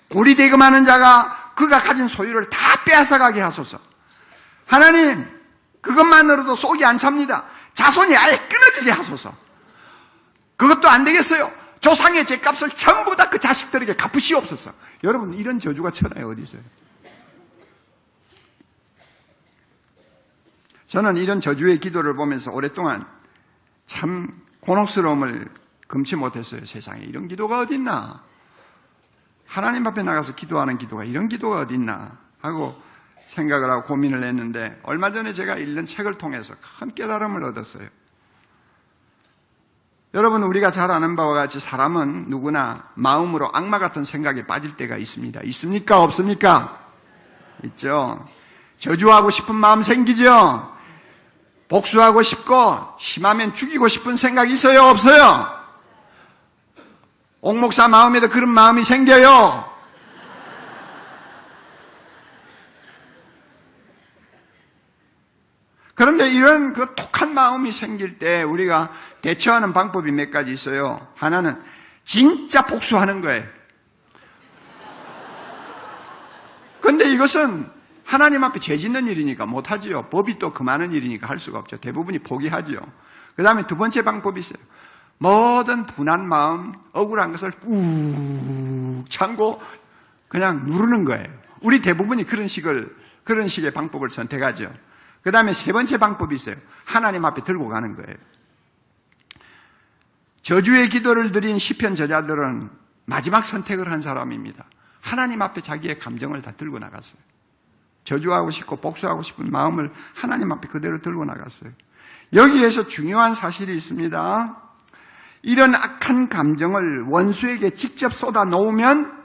고리대금하는 자가 그가 가진 소유를 다 빼앗아가게 하소서. 하나님, 그것만으로도 속이 안 찹니다. 자손이 아예 끊어지게 하소서. 그것도 안 되겠어요. 조상의 죄값을 전부 다 그 자식들에게 갚으시옵소서. 여러분, 이런 저주가 천하에 어디 있어요? 저는 이런 저주의 기도를 보면서 오랫동안 참 곤혹스러움을 금치 못했어요. 세상에 이런 기도가 어디 있나? 하나님 앞에 나가서 기도하는 기도가 이런 기도가 어디 있나? 하고 생각을 하고 고민을 했는데 얼마 전에 제가 읽는 책을 통해서 큰 깨달음을 얻었어요. 여러분, 우리가 잘 아는 바와 같이 사람은 누구나 마음으로 악마 같은 생각에 빠질 때가 있습니다. 있습니까? 없습니까? 있죠. 저주하고 싶은 마음 생기죠. 복수하고 싶고 심하면 죽이고 싶은 생각이 있어요? 없어요? 옥 목사 마음에도 그런 마음이 생겨요. 그런데 이런 그 독한 마음이 생길 때 우리가 대처하는 방법이 몇 가지 있어요. 하나는 진짜 복수하는 거예요. 그런데 이것은 하나님 앞에 죄 짓는 일이니까 못하지요. 법이 또 금하는 일이니까 할 수가 없죠. 대부분이 포기하지요. 그 다음에 두 번째 방법이 있어요. 모든 분한 마음, 억울한 것을 꾹 참고 그냥 누르는 거예요. 우리 대부분이 그런 식의 방법을 선택하죠. 그 다음에 세 번째 방법이 있어요. 하나님 앞에 들고 가는 거예요. 저주의 기도를 드린 시편 저자들은 마지막 선택을 한 사람입니다. 하나님 앞에 자기의 감정을 다 들고 나갔어요. 저주하고 싶고 복수하고 싶은 마음을 하나님 앞에 그대로 들고 나갔어요. 여기에서 중요한 사실이 있습니다. 이런 악한 감정을 원수에게 직접 쏟아 놓으면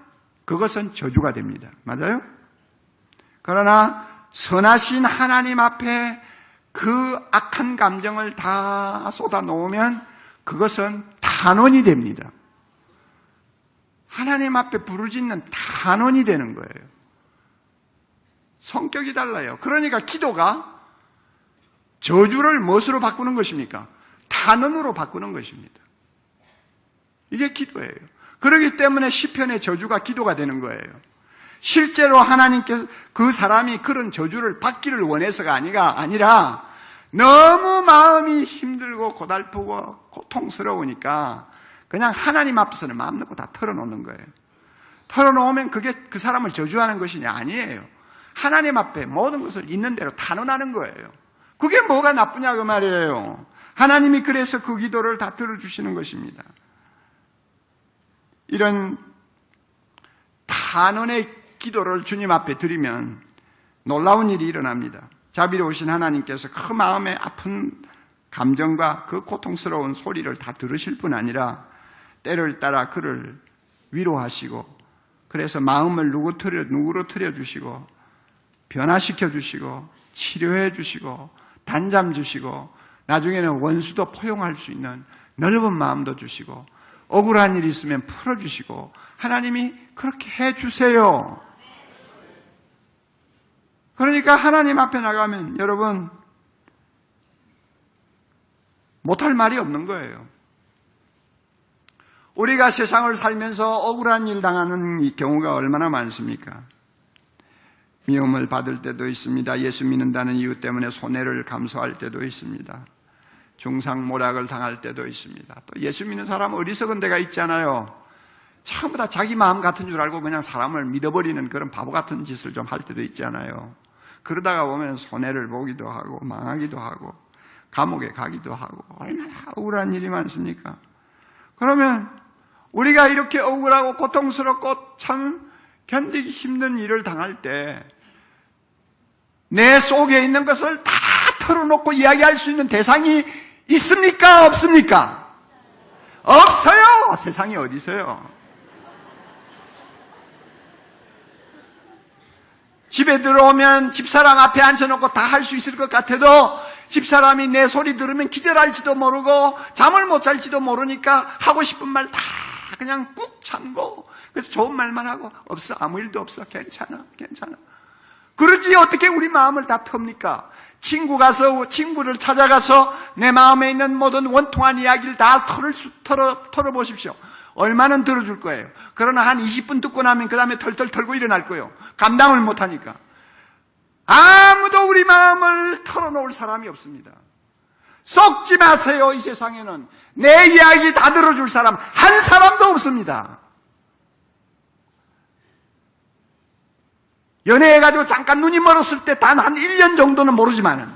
그것은 저주가 됩니다. 맞아요? 그러나 선하신 하나님 앞에 그 악한 감정을 다 쏟아 놓으면 그것은 탄원이 됩니다. 하나님 앞에 부르짖는 탄원이 되는 거예요. 성격이 달라요. 그러니까 기도가 저주를 무엇으로 바꾸는 것입니까? 탄원으로 바꾸는 것입니다. 이게 기도예요. 그렇기 때문에 시편의 저주가 기도가 되는 거예요. 실제로 하나님께서 그 사람이 그런 저주를 받기를 원해서가 아니라 너무 마음이 힘들고 고달프고 고통스러우니까 그냥 하나님 앞에서는 마음 놓고 다 털어놓는 거예요. 털어놓으면 그게 그 사람을 저주하는 것이냐? 아니에요. 하나님 앞에 모든 것을 있는 대로 탄원하는 거예요. 그게 뭐가 나쁘냐 그 말이에요. 하나님이 그래서 그 기도를 다 들어주시는 것입니다. 이런 탄원의 기도를 주님 앞에 드리면 놀라운 일이 일어납니다. 자비로우신 하나님께서 그 마음의 아픈 감정과 그 고통스러운 소리를 다 들으실 뿐 아니라 때를 따라 그를 위로하시고 그래서 마음을 누구로 틀어주시고 변화시켜 주시고 치료해 주시고 단잠 주시고 나중에는 원수도 포용할 수 있는 넓은 마음도 주시고 억울한 일이 있으면 풀어주시고 하나님이 그렇게 해주세요. 그러니까 하나님 앞에 나가면 여러분 못할 말이 없는 거예요. 우리가 세상을 살면서 억울한 일 당하는 경우가 얼마나 많습니까? 미움을 받을 때도 있습니다. 예수 믿는다는 이유 때문에 손해를 감수할 때도 있습니다. 중상모략을 당할 때도 있습니다. 또 예수 믿는 사람은 어리석은 데가 있잖아요. 전부 다 자기 마음 같은 줄 알고 그냥 사람을 믿어버리는 그런 바보 같은 짓을 좀 할 때도 있잖아요. 그러다가 보면 손해를 보기도 하고 망하기도 하고 감옥에 가기도 하고 얼마나 억울한 일이 많습니까? 그러면 우리가 이렇게 억울하고 고통스럽고 참 견디기 힘든 일을 당할 때 내 속에 있는 것을 다 털어놓고 이야기할 수 있는 대상이 있습니까? 없습니까? 없어요. 세상에 어디 있어요? 집에 들어오면 집사람 앞에 앉혀놓고 다 할 수 있을 것 같아도 집사람이 내 소리 들으면 기절할지도 모르고 잠을 못 잘지도 모르니까 하고 싶은 말 다 그냥 꾹 참고 그래서 좋은 말만 하고 없어 아무 일도 없어 괜찮아 그러지 어떻게 우리 마음을 다 텁니까? 친구를 찾아가서 내 마음에 있는 모든 원통한 이야기를 다 털어보십시오. 얼마는 들어줄 거예요. 그러나 한 20분 듣고 나면 그 다음에 털털 털고 일어날 거예요. 감당을 못하니까. 아무도 우리 마음을 털어놓을 사람이 없습니다. 썩지 마세요. 이 세상에는 내 이야기 다 들어줄 사람 한 사람도 없습니다. 연애해가지고 잠깐 눈이 멀었을 때 단 한 1년 정도는 모르지만은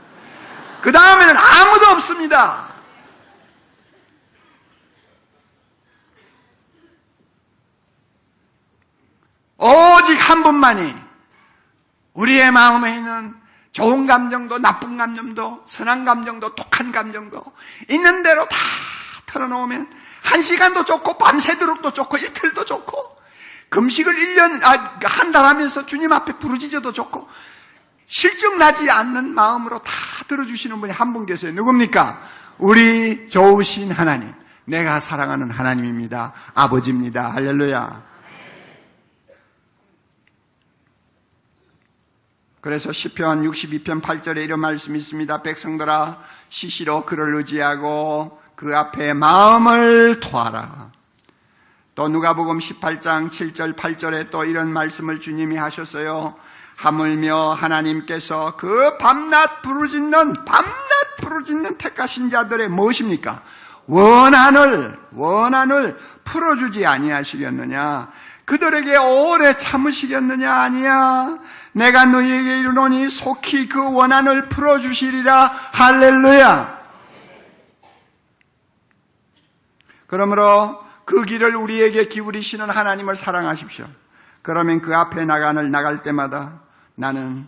그 다음에는 아무도 없습니다. 오직 한 분만이 우리의 마음에 있는 좋은 감정도 나쁜 감정도 선한 감정도 독한 감정도 있는 대로 다 털어놓으면 1시간도 좋고 밤새도록도 좋고 이틀도 좋고 금식을 한 달 하면서 주님 앞에 부르짖어도 좋고 실증나지 않는 마음으로 다 들어주시는 분이 한 분 계세요. 누굽니까? 우리 좋으신 하나님, 내가 사랑하는 하나님입니다. 아버지입니다. 할렐루야. 그래서 시편 62편 8절에 이런 말씀이 있습니다. 백성들아 시시로 그를 의지하고 그 앞에 마음을 토하라. 또 누가복음 18장 7절 8절에 또 이런 말씀을 주님이 하셨어요. 하물며 하나님께서 그 밤낮 부르짖는 택하신 자들의 무엇입니까? 원한을 풀어주지 아니하시겠느냐? 그들에게 오래 참으시겠느냐? 아니야. 내가 너희에게 이르노니 속히 그 원한을 풀어주시리라. 할렐루야. 그러므로 그 길을 우리에게 기울이시는 하나님을 사랑하십시오. 그러면 그 앞에 나갈 때마다 나는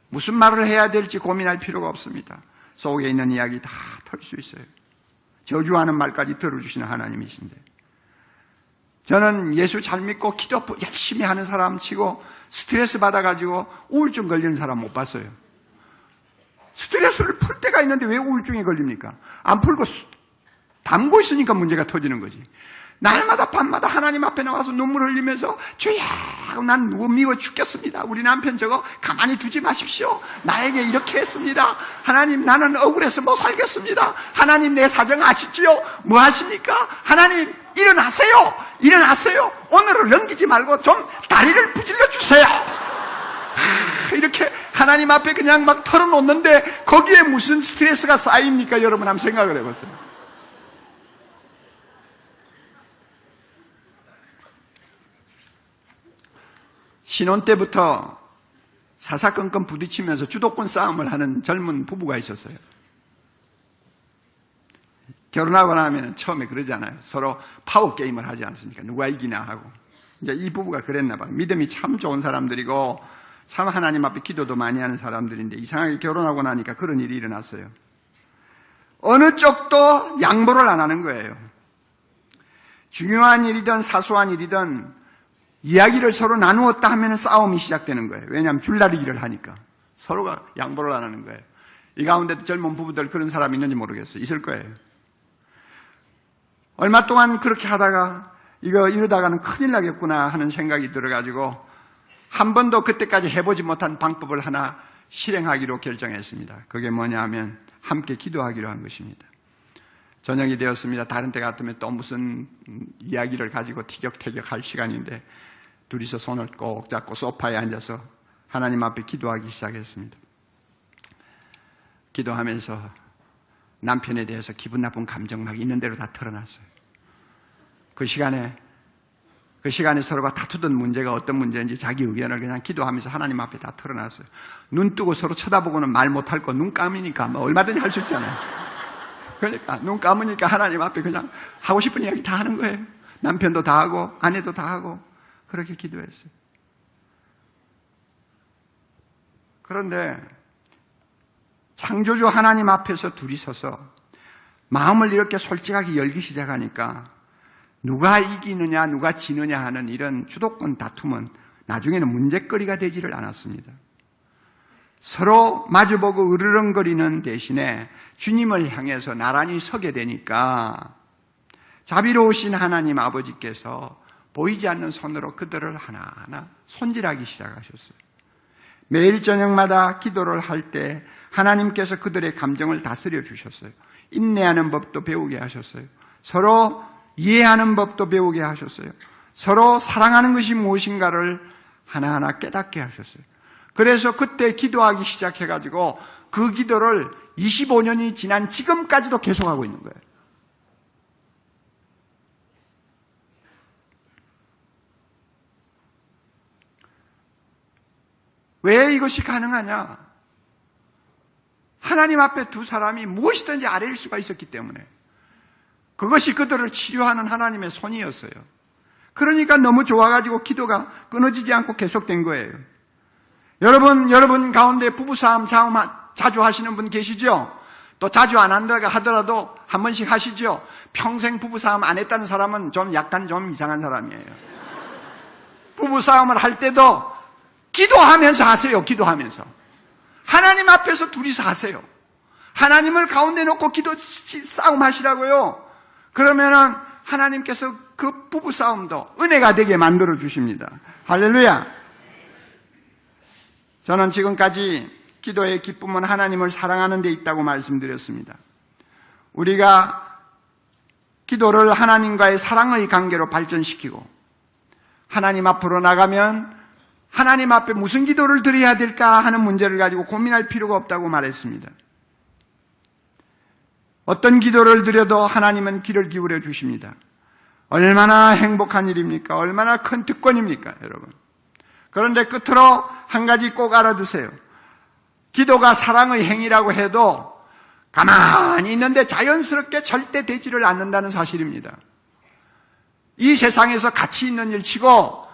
무슨 말을 해야 될지 고민할 필요가 없습니다. 속에 있는 이야기 다 털 수 있어요. 저주하는 말까지 들어주시는 하나님이신데 저는 예수 잘 믿고 기도 열심히 하는 사람 치고 스트레스 받아가지고 우울증 걸리는 사람 못 봤어요. 스트레스를 풀 때가 있는데 왜 우울증에 걸립니까? 안 풀고 담고 있으니까 문제가 터지는 거지. 날마다 밤마다 하나님 앞에 나와서 눈물 흘리면서 주야 난 누구 미워 죽겠습니다. 우리 남편 저거 가만히 두지 마십시오. 나에게 이렇게 했습니다. 하나님 나는 억울해서 못 살겠습니다. 하나님 내 사정 아시지요? 뭐 하십니까? 하나님 일어나세요. 오늘을 넘기지 말고 좀 다리를 부질러 주세요. 이렇게 하나님 앞에 그냥 막 털어놓는데 거기에 무슨 스트레스가 쌓입니까? 여러분 한번 생각을 해보세요. 신혼 때부터 사사건건 부딪히면서 주도권 싸움을 하는 젊은 부부가 있었어요. 결혼하고 나면 처음에 그러잖아요. 서로 파워 게임을 하지 않습니까? 누가 이기나 하고. 이제 이 부부가 그랬나 봐요. 믿음이 참 좋은 사람들이고 참 하나님 앞에 기도도 많이 하는 사람들인데 이상하게 결혼하고 나니까 그런 일이 일어났어요. 어느 쪽도 양보를 안 하는 거예요. 중요한 일이든 사소한 일이든 이야기를 서로 나누었다 하면 싸움이 시작되는 거예요. 왜냐하면 줄다리기를 하니까. 서로가 양보를 안 하는 거예요. 이 가운데도 젊은 부부들 그런 사람이 있는지 모르겠어요. 있을 거예요. 얼마 동안 그렇게 하다가 이러다가는 큰일 나겠구나 하는 생각이 들어가지고 한 번도 그때까지 해보지 못한 방법을 하나 실행하기로 결정했습니다. 그게 뭐냐 하면 함께 기도하기로 한 것입니다. 저녁이 되었습니다. 다른 때 같으면 또 무슨 이야기를 가지고 티격태격할 시간인데 둘이서 손을 꼭 잡고 소파에 앉아서 하나님 앞에 기도하기 시작했습니다. 기도하면서 남편에 대해서 기분 나쁜 감정 막 있는 대로 다 털어놨어요. 그 시간에 서로가 다투던 문제가 어떤 문제인지 자기 의견을 그냥 기도하면서 하나님 앞에 다 털어놨어요. 눈 뜨고 서로 쳐다보고는 말 못할 거 눈 감으니까 뭐 얼마든지 할 수 있잖아요. 그러니까 눈 감으니까 하나님 앞에 그냥 하고 싶은 이야기 다 하는 거예요. 남편도 다 하고 아내도 다 하고 그렇게 기도했어요. 그런데 창조주 하나님 앞에서 둘이 서서 마음을 이렇게 솔직하게 열기 시작하니까 누가 이기느냐 누가 지느냐 하는 이런 주도권 다툼은 나중에는 문제거리가 되지를 않았습니다. 서로 마주보고 으르렁거리는 대신에 주님을 향해서 나란히 서게 되니까 자비로우신 하나님 아버지께서 보이지 않는 손으로 그들을 하나하나 손질하기 시작하셨어요. 매일 저녁마다 기도를 할 때 하나님께서 그들의 감정을 다스려 주셨어요. 인내하는 법도 배우게 하셨어요. 서로 이해하는 법도 배우게 하셨어요. 서로 사랑하는 것이 무엇인가를 하나하나 깨닫게 하셨어요. 그래서 그때 기도하기 시작해가지고 그 기도를 25년이 지난 지금까지도 계속하고 있는 거예요. 왜 이것이 가능하냐? 하나님 앞에 두 사람이 무엇이든지 아뢰일 수가 있었기 때문에 그것이 그들을 치료하는 하나님의 손이었어요. 그러니까 너무 좋아가지고 기도가 끊어지지 않고 계속된 거예요. 여러분 가운데 부부싸움 자주 하시는 분 계시죠? 또 자주 안 한다고 하더라도 한 번씩 하시죠? 평생 부부싸움 안 했다는 사람은 약간 좀 이상한 사람이에요. 부부싸움을 할 때도 기도하면서 하세요. 기도하면서. 하나님 앞에서 둘이서 하세요. 하나님을 가운데 놓고 싸움 하시라고요. 그러면은 하나님께서 그 부부싸움도 은혜가 되게 만들어 주십니다. 할렐루야. 저는 지금까지 기도의 기쁨은 하나님을 사랑하는 데 있다고 말씀드렸습니다. 우리가 기도를 하나님과의 사랑의 관계로 발전시키고 하나님 앞으로 나가면 하나님 앞에 무슨 기도를 드려야 될까 하는 문제를 가지고 고민할 필요가 없다고 말했습니다. 어떤 기도를 드려도 하나님은 귀를 기울여 주십니다. 얼마나 행복한 일입니까? 얼마나 큰 특권입니까, 여러분? 그런데 끝으로 한 가지 꼭 알아두세요. 기도가 사랑의 행위라고 해도 가만히 있는데 자연스럽게 절대 되지를 않는다는 사실입니다. 이 세상에서 가치 있는 일 치고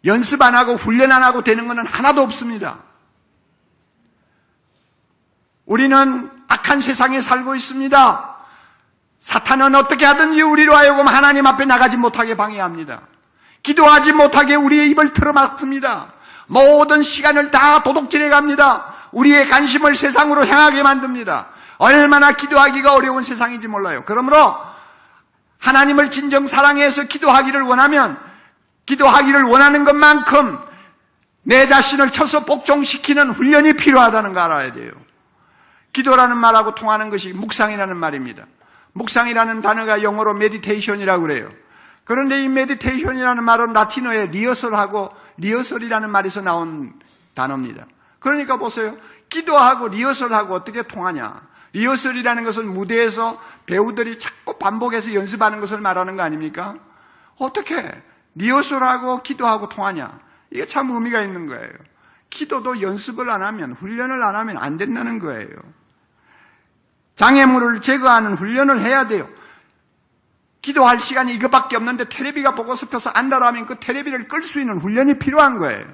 연습 안 하고 훈련 안 하고 되는 것은 하나도 없습니다. 우리는 악한 세상에 살고 있습니다. 사탄은 어떻게 하든지 우리로 하여금 하나님 앞에 나가지 못하게 방해합니다. 기도하지 못하게 우리의 입을 틀어막습니다. 모든 시간을 다 도둑질해 갑니다. 우리의 관심을 세상으로 향하게 만듭니다. 얼마나 기도하기가 어려운 세상인지 몰라요. 그러므로 하나님을 진정 사랑해서 기도하기를 원하는 것만큼 내 자신을 쳐서 복종시키는 훈련이 필요하다는 거 알아야 돼요. 기도라는 말하고 통하는 것이 묵상이라는 말입니다. 묵상이라는 단어가 영어로 메디테이션이라고 그래요. 그런데 이 메디테이션이라는 말은 라틴어에 리허설이라는 말에서 나온 단어입니다. 그러니까 보세요. 기도하고 리허설하고 어떻게 통하냐. 리허설이라는 것은 무대에서 배우들이 자꾸 반복해서 연습하는 것을 말하는 거 아닙니까? 어떻게 리허설하고 기도하고 통하냐. 이게 참 의미가 있는 거예요. 기도도 연습을 안 하면, 훈련을 안 하면 안 된다는 거예요. 장애물을 제거하는 훈련을 해야 돼요. 기도할 시간이 이것밖에 없는데 테레비가 보고 싶어서 앉아라면 그 테레비를 끌 수 있는 훈련이 필요한 거예요.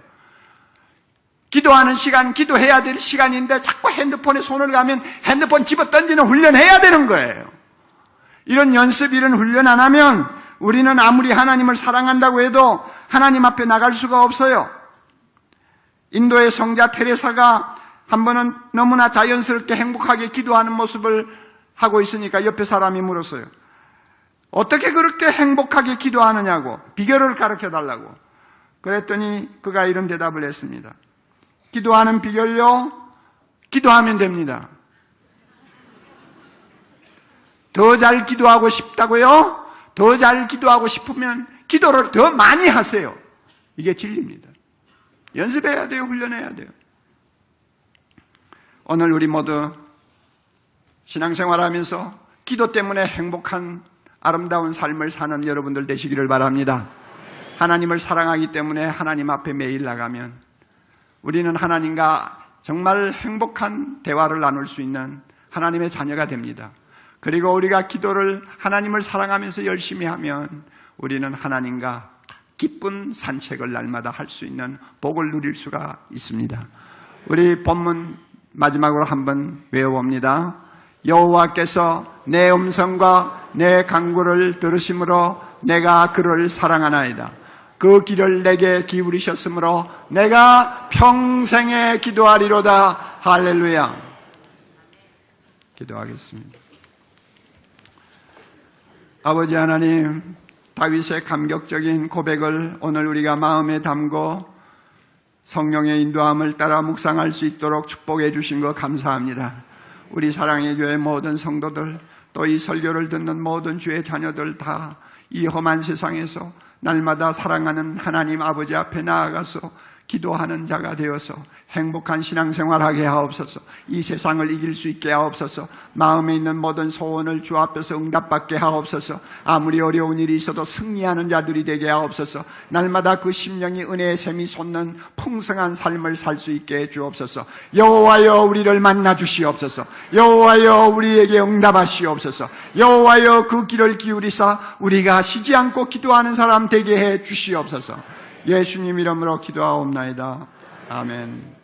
기도하는 시간, 기도해야 될 시간인데 자꾸 핸드폰에 손을 가면 핸드폰 집어 던지는 훈련해야 되는 거예요. 이런 연습, 이런 훈련 안 하면 우리는 아무리 하나님을 사랑한다고 해도 하나님 앞에 나갈 수가 없어요. 인도의 성자 테레사가 한 번은 너무나 자연스럽게 행복하게 기도하는 모습을 하고 있으니까 옆에 사람이 물었어요. 어떻게 그렇게 행복하게 기도하느냐고, 비결을 가르쳐달라고. 그랬더니 그가 이런 대답을 했습니다. 기도하는 비결요, 기도하면 됩니다. 더 잘 기도하고 싶다고요? 더 잘 기도하고 싶으면 기도를 더 많이 하세요. 이게 진리입니다. 연습해야 돼요. 훈련해야 돼요. 오늘 우리 모두 신앙생활하면서 기도 때문에 행복한 아름다운 삶을 사는 여러분들 되시기를 바랍니다. 하나님을 사랑하기 때문에 하나님 앞에 매일 나가면 우리는 하나님과 정말 행복한 대화를 나눌 수 있는 하나님의 자녀가 됩니다. 그리고 우리가 기도를 하나님을 사랑하면서 열심히 하면 우리는 하나님과 기쁜 산책을 날마다 할 수 있는 복을 누릴 수가 있습니다. 우리 본문 마지막으로 한번 외워봅니다. 여호와께서 내 음성과 내 간구를 들으심으로 내가 그를 사랑하나이다. 그 길을 내게 기울이셨으므로 내가 평생에 기도하리로다. 할렐루야. 기도하겠습니다. 아버지 하나님, 다윗의 감격적인 고백을 오늘 우리가 마음에 담고 성령의 인도함을 따라 묵상할 수 있도록 축복해 주신 것 감사합니다. 우리 사랑의 교회 모든 성도들, 또 이 설교를 듣는 모든 주의 자녀들 다 이 험한 세상에서 날마다 사랑하는 하나님 아버지 앞에 나아가서 기도하는 자가 되어서 행복한 신앙생활하게 하옵소서. 이 세상을 이길 수 있게 하옵소서. 마음에 있는 모든 소원을 주 앞에서 응답받게 하옵소서. 아무리 어려운 일이 있어도 승리하는 자들이 되게 하옵소서. 날마다 그 심령이 은혜의 샘이 솟는 풍성한 삶을 살 수 있게 해 주옵소서. 여호와여 우리를 만나 주시옵소서. 여호와여 우리에게 응답하시옵소서. 여호와여 그 길을 기울이사 우리가 쉬지 않고 기도하는 사람 되게 해 주시옵소서. 예수님 이름으로 기도하옵나이다. 아멘.